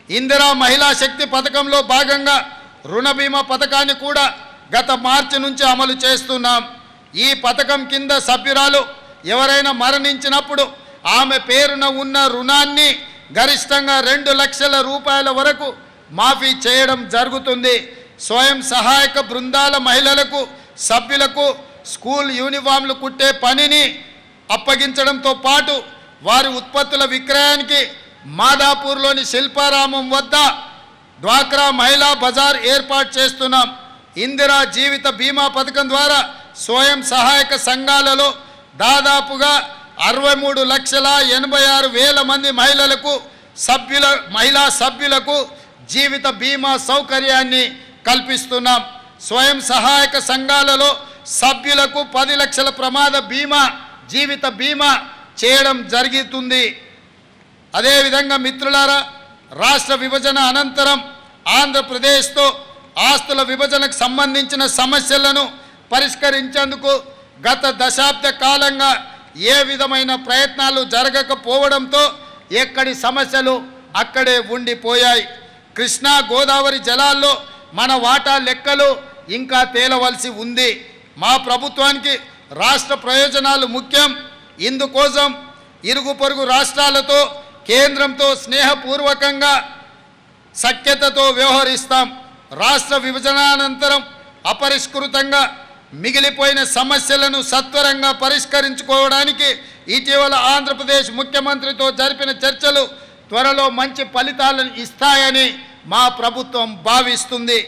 ఇందిరా మహిళా శక్తి పథకంలో భాగంగా రుణ బీమా పథకాన్ని కూడా గత మార్చి నుంచి అమలు చేస్తున్నాం. ఈ పథకం కింద సభ్యురాలు ఎవరైనా మరణించినప్పుడు ఆమె పేరున ఉన్న రుణాన్ని గరిష్టంగా 2 లక్షల రూపాయల వరకు మాఫీ చేయడం జరుగుతుంది. స్వయం సహాయక బృందాల మహిళలకు సభ్యులకు స్కూల్ యూనిఫామ్లు కుట్టే పనిని అప్పగించడంతో పాటు వారి ఉత్పత్తుల విక్రయానికి మాదాపూర్లోని శిల్పారామం వద్ద డ్వాక్రా మహిళా బజార్ ఏర్పాటు చేస్తున్నాం. ఇందిరా జీవిత బీమా పథకం ద్వారా స్వయం సహాయక సంఘాలలో దాదాపుగా 63,86,000 మంది మహిళా సభ్యులకు జీవిత బీమా సౌకర్యాన్ని కల్పిస్తున్నాం. స్వయం సహాయక సంఘాలలో సభ్యులకు 10 లక్షల ప్రమాద బీమా జీవిత బీమా చేయడం జరుగుతుంది. అదేవిధంగా మిత్రులారా, రాష్ట్ర విభజన అనంతరం ఆంధ్రప్రదేశ్తో ఆస్తుల విభజనకు సంబంధించిన సమస్యలను పరిష్కరించేందుకు గత దశాబ్ద కాలంగా ఏ విధమైన ప్రయత్నాలు జరగకపోవడంతో ఎక్కడి సమస్యలు అక్కడే ఉండిపోయాయి. కృష్ణా గోదావరి జలాల్లో మన వాటా లెక్కలు ఇంకా తేలవలసి ఉంది. మా ప్రభుత్వానికి రాష్ట్ర ప్రయోజనాలు ముఖ్యం. ఇందుకోసం ఇరుగు పొరుగు రాష్ట్రాలతో కేంద్రంతో స్నేహపూర్వకంగా సఖ్యతతో వ్యవహరిస్తాం. రాష్ట్ర విభజనానంతరం అపరిష్కృతంగా మిగిలిపోయిన సమస్యలను సత్వరంగా పరిష్కరించుకోవడానికి ఇటీవల ఆంధ్రప్రదేశ్ ముఖ్యమంత్రితో జరిపిన చర్చలు త్వరలో మంచి ఫలితాలను ఇస్తాయని మా ప్రభుత్వం భావిస్తుంది.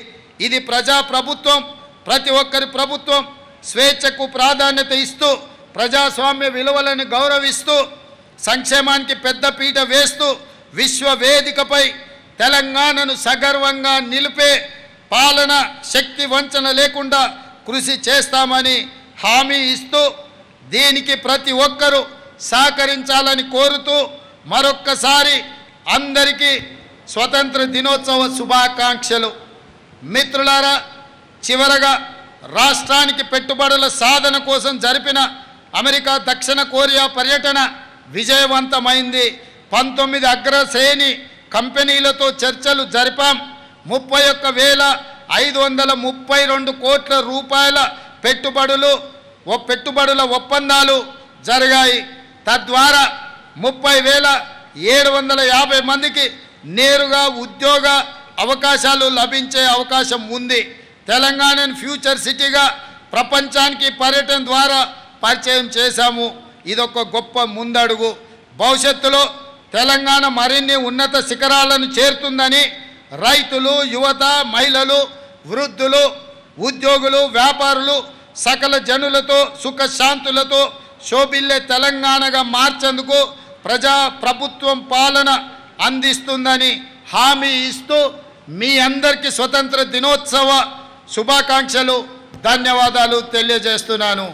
ఇది ప్రజా ప్రభుత్వం, ప్రతి ఒక్కరి ప్రభుత్వం. స్వేచ్ఛకు ప్రాధాన్యత ఇస్తూ ప్రజాస్వామ్య విలువలను గౌరవిస్తూ సంక్షేమానికి పెద్దపీట వేస్తూ విశ్వ వేదికపై తెలంగాణను సగర్వంగా నిలిపే పాలన శక్తి వంచన లేకుండా కృషి చేస్తామని హామీ ఇస్తూ దీనికి ప్రతి ఒక్కరూ సహకరించాలని కోరుతూ మరొక్కసారి అందరికీ స్వతంత్ర దినోత్సవ శుభాకాంక్షలు. మిత్రులారా, చివరగా రాష్ట్రానికి పెట్టుబడుల సాధన కోసం జరిపిన అమెరికా దక్షిణ కొరియా పర్యటన విజయవంతమైంది. 19 అగ్రశ్రేణి కంపెనీలతో చర్చలు జరిపాం. 31,532 కోట్ల రూపాయల పెట్టుబడుల ఒప్పందాలు జరిగాయి. తద్వారా 30,750 మందికి నేరుగా ఉద్యోగ అవకాశాలు లభించే అవకాశం ఉంది. తెలంగాణను ఫ్యూచర్ సిటీగా ప్రపంచానికి పర్యటన ద్వారా పరిచయం చేశాము. ఇదొక గొప్ప ముందడుగు. భవిష్యత్తులో తెలంగాణ మరిన్ని ఉన్నత శిఖరాలను చేరుతుందని రైతులు, యువత, మహిళలు, వృద్ధులు, ఉద్యోగులు, వ్యాపారులు సకల జనులతో సుఖశాంతులతో శోభిల్లే తెలంగాణగా మార్చేందుకు ప్రభుత్వం పాలన అందిస్తుందని హామీ ఇస్తూ మీ అందరికీ స్వతంత్ర దినోత్సవ శుభాకాంక్షలు, ధన్యవాదాలు తెలియజేస్తున్నాను.